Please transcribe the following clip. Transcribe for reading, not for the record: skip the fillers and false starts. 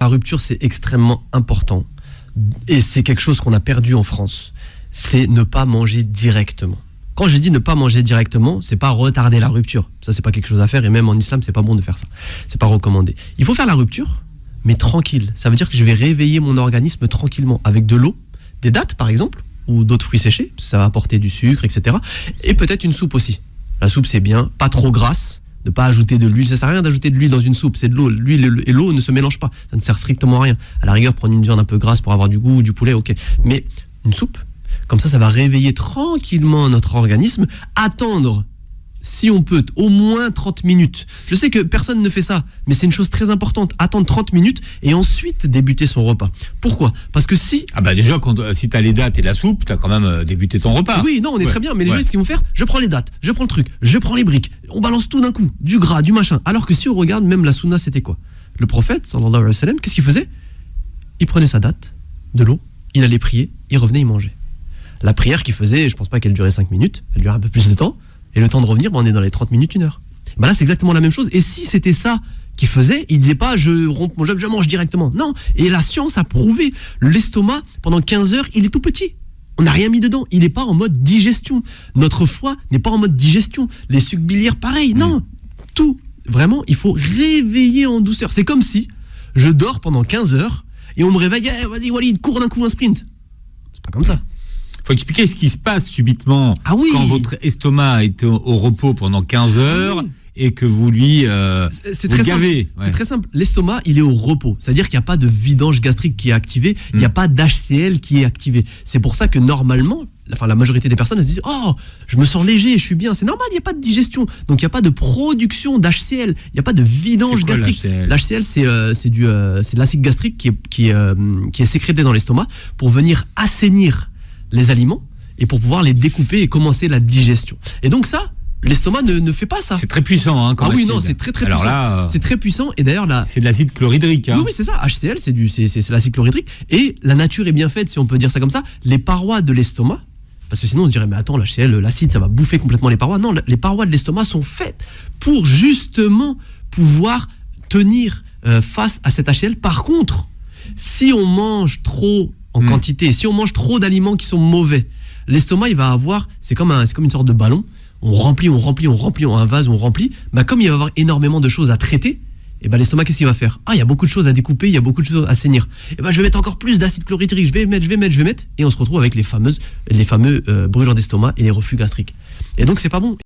La rupture, c'est extrêmement important. Et c'est quelque chose qu'on a perdu en France. C'est ne pas manger directement. Quand je dis ne pas manger directement, c'est pas retarder la rupture. Ça, c'est pas quelque chose à faire. Et même en islam, c'est pas bon de faire ça. C'est pas recommandé. Il faut faire la rupture, mais tranquille. Ça veut dire que je vais réveiller mon organisme tranquillement avec de l'eau, des dattes par exemple, ou d'autres fruits séchés. Ça va apporter du sucre, etc. Et peut-être une soupe aussi. La soupe, c'est bien. Pas trop grasse. Ne pas ajouter de l'huile, ça sert à rien d'ajouter de l'huile dans une soupe, c'est de l'eau. L'huile et l'eau ne se mélangent pas, ça ne sert strictement à rien. À la rigueur, prendre une viande un peu grasse pour avoir du goût, du poulet, ok. Mais une soupe, comme ça va réveiller tranquillement notre organisme. Attendre, si on peut, au moins 30 minutes. Je sais que personne ne fait ça, mais c'est une chose très importante. Attendre 30 minutes et ensuite débuter son repas. Pourquoi ? Parce que si... Ah bah déjà, si t'as les dattes et la soupe, t'as quand même débuté ton repas. Oui, non, on est très bien, mais les gens, ce qu'ils vont faire, je prends les dattes, je prends le truc, je prends les briques, on balance tout d'un coup, du gras, du machin. Alors que si on regarde, même la sunna, c'était quoi ? Le prophète, sallallahu alayhi wa sallam, qu'est-ce qu'il faisait ? Il prenait sa date, de l'eau, il allait prier, il revenait, il mangeait. La prière qu'il faisait, je pense pas qu'elle durait 5 minutes, elle durait un peu plus de temps. Et le temps de revenir, on est dans les 30 minutes, 1 heure. Bah là, c'est exactement la même chose. Et si c'était ça qu'il faisait, il disait pas je mange directement. Non. Et la science a prouvé, l'estomac, pendant 15 heures, il est tout petit. On n'a rien mis dedans. Il n'est pas en mode digestion. Notre foie n'est pas en mode digestion. Les sucs biliaires, pareil. Non. Tout. Vraiment, il faut réveiller en douceur. C'est comme si je dors pendant 15 heures et on me réveille. Vas-y, Walid, cours d'un coup un sprint. C'est pas comme ça. Faut expliquer ce qui se passe subitement quand votre estomac est au repos pendant 15 heures et que vous lui c'est très gavez. Simple. Ouais. C'est très simple. L'estomac, il est au repos. C'est-à-dire qu'il n'y a pas de vidange gastrique qui est activé, il n'y a pas d'HCl qui est activé. C'est pour ça que normalement, la majorité des personnes elles se disent « Oh, je me sens léger, je suis bien. » C'est normal, il n'y a pas de digestion. Donc il n'y a pas de production d'HCl. Il n'y a pas de vidange gastrique. L'HCl, c'est de l'acide gastrique qui est sécrété dans l'estomac pour venir assainir les aliments et pour pouvoir les découper et commencer la digestion. Et donc ça, l'estomac ne fait pas ça. C'est très puissant. Hein, oui, non, c'est très puissant. Là, c'est très puissant. Et d'ailleurs, là, c'est de l'acide chlorhydrique. Hein. Oui, c'est ça. HCl, c'est l'acide chlorhydrique. Et la nature est bien faite, si on peut dire ça comme ça. Les parois de l'estomac, parce que sinon on dirait, mais attends, l'HCl, l'acide, ça va bouffer complètement les parois. Non, les parois de l'estomac sont faites pour justement pouvoir tenir face à cet HCl. Par contre, si on mange trop en quantité, si on mange trop d'aliments qui sont mauvais, l'estomac, il va avoir, c'est comme une sorte de ballon, on remplit, un vase, on remplit, bah comme il va y avoir énormément de choses à traiter, et bah l'estomac, qu'est-ce qu'il va faire ? Ah, il y a beaucoup de choses à découper, il y a beaucoup de choses à saisir. Et bah je vais mettre encore plus d'acide chlorhydrique, je vais mettre, et on se retrouve avec les fameux brûlures d'estomac et les reflux gastriques. Et donc c'est pas bon.